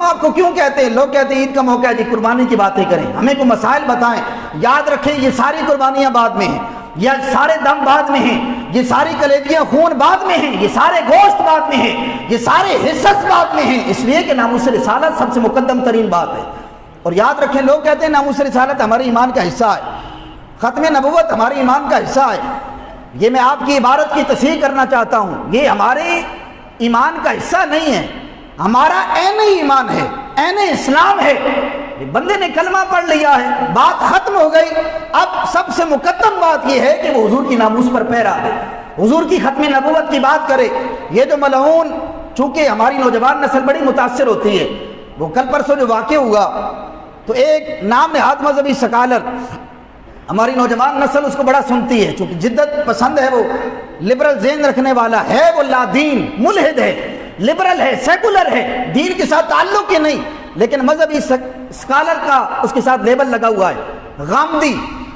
آپ کو کیوں کہتے ہیں؟ لوگ کہتے ہیں عید کا موقع ہے جی قربانی کی باتیں کریں، ہمیں کوئی مسائل بتائیں۔ یاد رکھیں یہ ساری قربانیاں بعد میں ہیں، یہ سارے دم بعد میں ہیں، یہ ساری کلیجیاں خون بعد میں ہیں، یہ سارے گوشت بعد میں ہیں، یہ سارے حصص بعد میں ہیں، اس لیے کہ ناموس رسالت سب سے مقدم ترین بات ہے۔ اور یاد رکھیں لوگ کہتے ہیں ناموس رسالت ہمارے ایمان کا حصہ ہے، ختم نبوت ہمارے ایمان کا حصہ ہے۔ یہ میں آپ کی عبارت کی تصحیح کرنا چاہتا ہوں، یہ ہمارے ایمان کا حصہ نہیں ہے، ہمارا عین ایمان ہے، عین اسلام ہے۔ بندے نے کلمہ پڑھ لیا ہے، بات ختم ہو گئی۔ اب سب سے مقدم بات یہ ہے کہ وہ حضور کی ناموس پر پیرا ہے، حضور کی ختم نبوت کی بات کرے۔ یہ جو ملعون، چونکہ ہماری نوجوان نسل بڑی متاثر ہوتی ہے، وہ کل پرسوں جو واقع ہوا تو ایک نام نہاد مذہبی سکالر، ہماری نوجوان نسل اس کو بڑا سنتی ہے، چونکہ جدت پسند ہے، وہ لبرل ذہن رکھنے والا ہے، وہ لا دین ملحد ہے، لبرل ہے، سیکولر ہے، دین کے ساتھ تعلق ہی نہیں، لیکن مذہبی سکالر کا اس کے ساتھ لیبل لگا ہوا ہے، غامدی۔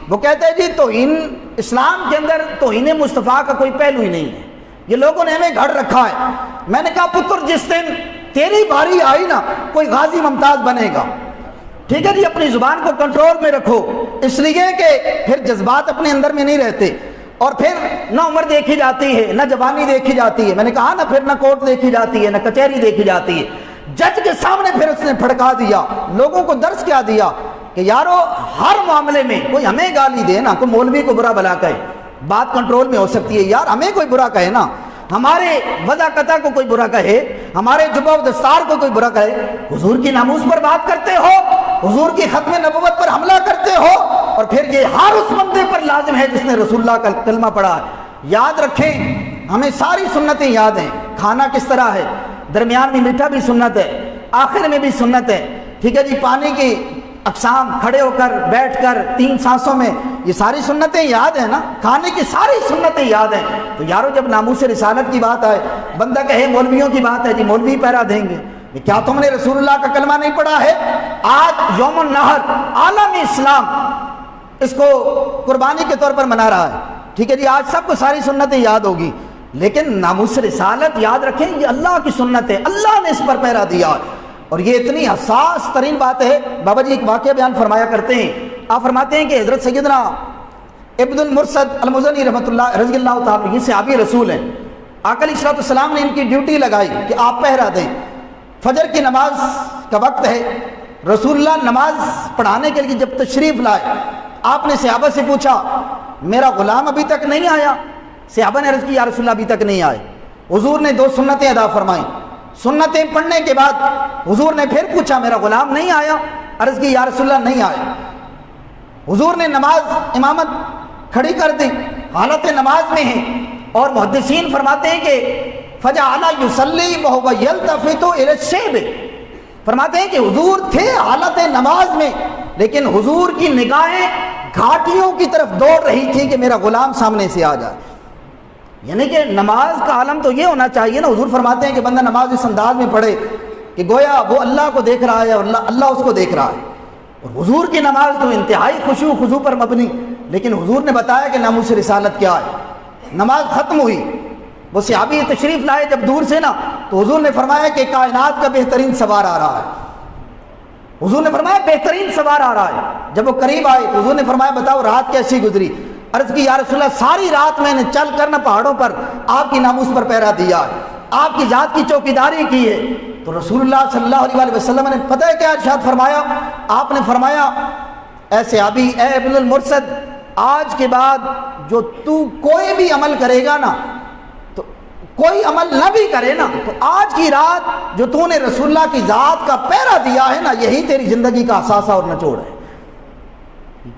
وہ کہتے ہیں جی توہین اسلام کے اندر توہین مصطفیٰ کا کوئی پہلو ہی نہیں ہے، یہ لوگوں نے ہمیں گھڑ رکھا ہے۔ میں نے کہا پتر جس دن تیری باری آئی نا کوئی غازی ممتاز بنے گا، ٹھیک ہے جی، اپنی زبان کو کنٹرول میں رکھو، اس لیے کہ پھر جذبات اپنے اندر میں نہیں رہتے، اور پھر نہ عمر دیکھی جاتی ہے، نہ جوانی دیکھی جاتی ہے، میں نے کہا نا پھر نہ کورٹ دیکھی جاتی ہے، نہ کچہری دیکھی جاتی ہے۔ جج کے سامنے پھر اس نے پھڑکا دیا، لوگوں کو درس کیا دیا کہ یارو ہر معاملے میں کوئی ہمیں گالی دے نا، کوئی مولوی کو برا بلا کہے، بات کنٹرول میں ہو سکتی ہے، یار ہمیں کوئی برا کہے نا، ہمارے وضع قطع کو کوئی برا کہے، ہمارے جبہ و دستار کو کوئی برا کہے، حضور کی ناموس پر بات کرتے ہو، حضور کی ختم نبوت پر حملہ کرتے ہو، اور پھر یہ ہر اس بندے پر لازم ہے جس نے رسول اللہ کا کلمہ پڑھا ہے۔ یاد رکھیں ہمیں ساری سنتیں یاد ہیں، کھانا کس طرح ہے، درمیان میں میٹھا بھی سنت ہے، آخر میں بھی سنت ہے، ٹھیک ہے جی، پانی کی اقسام، کھڑے ہو کر، بیٹھ کر، 3 سانسوں میں، یہ ساری سنتیں یاد ہیں نا، کھانے کی ساری سنتیں یاد ہیں۔ تو یارو جب ناموس رسالت کی بات آئے، بندہ کہے مولویوں کی بات ہے جی مولوی پیرا دیں گے، کیا تم نے رسول اللہ کا کلمہ نہیں پڑھا ہے؟ آج یوم النحر عالم اسلام اس کو قربانی کے طور پر منا رہا ہے، ٹھیک ہے جی، آج سب کو ساری سنتیں یاد ہوگی، لیکن ناموس رسالت یاد رکھیں یہ اللہ کی سنت ہے، اللہ نے اس پر پیرا دیا، اور یہ اتنی حساس ترین بات ہے۔ بابا جی ایک واقعہ بیان فرمایا کرتے ہیں، آپ فرماتے ہیں کہ حضرت سیدنا ابن المرصد المزنی رحمۃ اللہ رضی اللہ تعالیٰ، یہ صحابی رسول ہیں، آقا علیہ الصلوۃ والسلام نے ان کی ڈیوٹی لگائی کہ آپ پہرا دیں، فجر کی نماز کا وقت ہے، رسول اللہ نماز پڑھانے کے لیے جب تشریف لائے، آپ نے صحابہ سے پوچھا میرا غلام ابھی تک نہیں آیا؟ صحابہ نے عرض کی یا رسول اللہ ابھی تک نہیں آئے۔ حضور نے 2 سنتیں ادا فرمائیں، سنتیں پڑھنے کے بعد حضور نے پھر پوچھا میرا غلام نہیں آیا؟ عرض کی یا رسول اللہ نہیں آئے۔ حضور نے نماز امامت کھڑی کر دی، حالت نماز میں ہیں، اور محدثین فرماتے ہیں کہ فجعل یصلی وهو یلتفت الی الشیب، فرماتے ہیں کہ حضور تھے حالت نماز میں، لیکن حضور کی نگاہیں گھاٹیوں کی طرف دوڑ رہی تھی کہ میرا غلام سامنے سے آ جائے۔ یعنی کہ نماز کا عالم تو یہ ہونا چاہیے نا، حضور فرماتے ہیں کہ بندہ نماز اس انداز میں پڑھے کہ گویا وہ اللہ کو دیکھ رہا ہے اور اللہ اس کو دیکھ رہا ہے۔ اور حضور کی نماز تو انتہائی خشوع خضوع پر مبنی، لیکن حضور نے بتایا کہ ناموس رسالت کیا ہے۔ نماز ختم ہوئی، وہ صحابی تشریف لائے جب دور سے نا، تو حضور نے فرمایا کہ کائنات کا بہترین سوار آ رہا ہے، حضور نے فرمایا بہترین سوار آ رہا ہے۔ جب وہ قریب آئے تو حضور نے فرمایا بتاؤ رات کیسی گزری؟ عرض کی یا رسول اللہ ساری رات میں نے چل کر نہ پہاڑوں پر آپ کی ناموس پر پہرا دیا ہے، آپ کی ذات کی چوکیداری کی ہے۔ تو رسول اللہ صلی اللہ علیہ وسلم نے پتہ ہے کیا ارشاد فرمایا؟ آپ نے فرمایا اے صحابی، اے ابن المرصد، آج کے بعد جو تو کوئی بھی عمل کرے گا نا، تو کوئی عمل نہ بھی کرے نا، تو آج کی رات جو تو نے رسول اللہ کی ذات کا پہرا دیا ہے نا، یہی تیری زندگی کا اثاثہ اور نچوڑ ہے۔